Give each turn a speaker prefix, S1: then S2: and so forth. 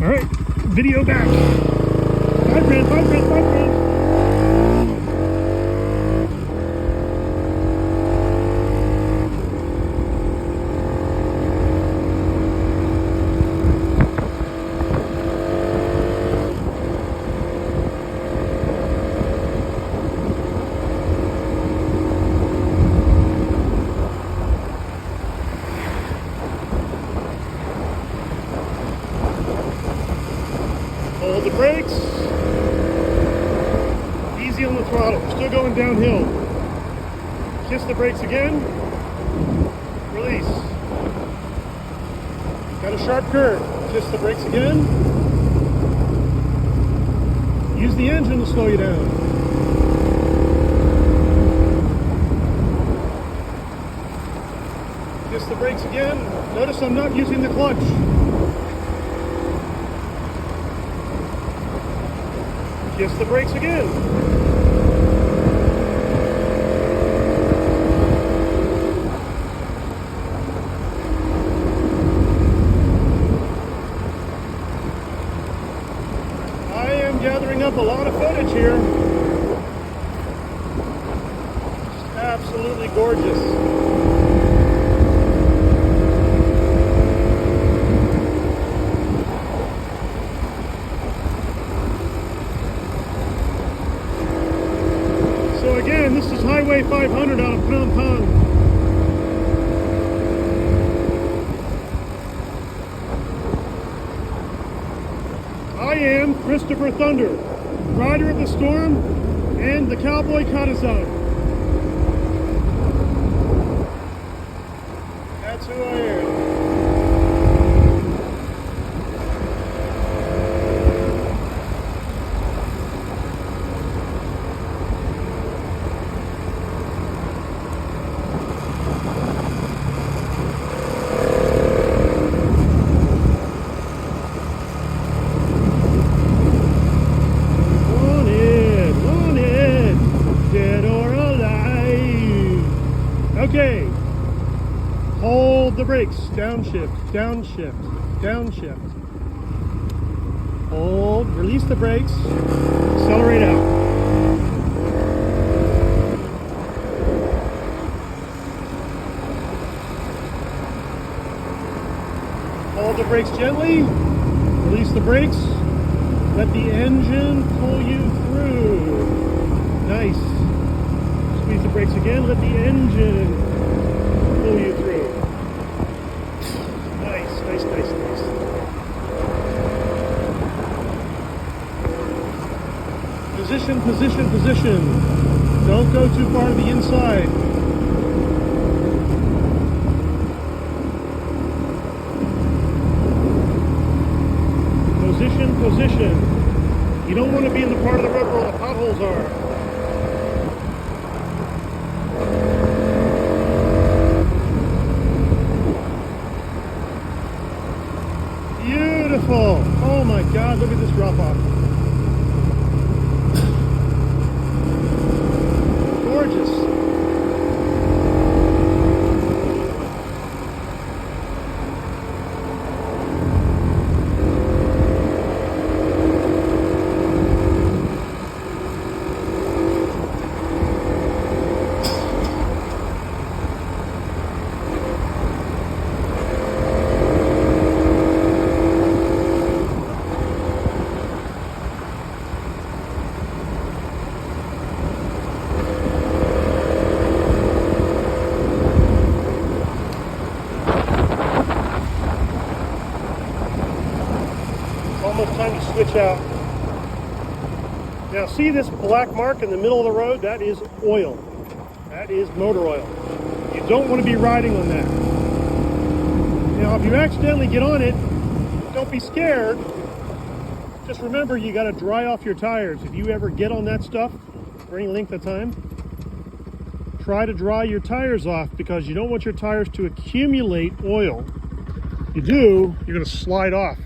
S1: All right, video back. Vibrant, vibrant, vibrant. Hold the brakes. Easy on the throttle. Still going downhill. Kiss the brakes again. Release. Got a sharp curve. Kiss the brakes again. Use the engine to slow you down. Kiss the brakes again. Notice I'm not using the clutch. Kiss the brakes again. I am gathering up a lot of footage here. Just absolutely gorgeous. So again, this is Highway 500 out of Penampang. I am Christopher Thunder, rider of the storm and the cowboy courtesan. That's who I am. Okay, hold the brakes, downshift, downshift, downshift. Hold, release the brakes, accelerate out. Hold the brakes gently, release the brakes, let the engine pull you through. Nice. Squeeze the brakes again, let the engine pull you through. Nice, nice, nice, nice. Position, position, position. Don't go too far to the inside. Position, position. You don't want to be in the part of the road where all the potholes are. Beautiful. Oh my God, look at this drop off. Gorgeous. Almost time to switch out. Now see this black mark in the middle of the road? That is oil. That is motor oil. You don't want to be riding on that. Now if you accidentally get on it, don't be scared. Just remember you got to dry off your tires. If you ever get on that stuff for any length of time, try to dry your tires off because you don't want your tires to accumulate oil. If you do, you're going to slide off.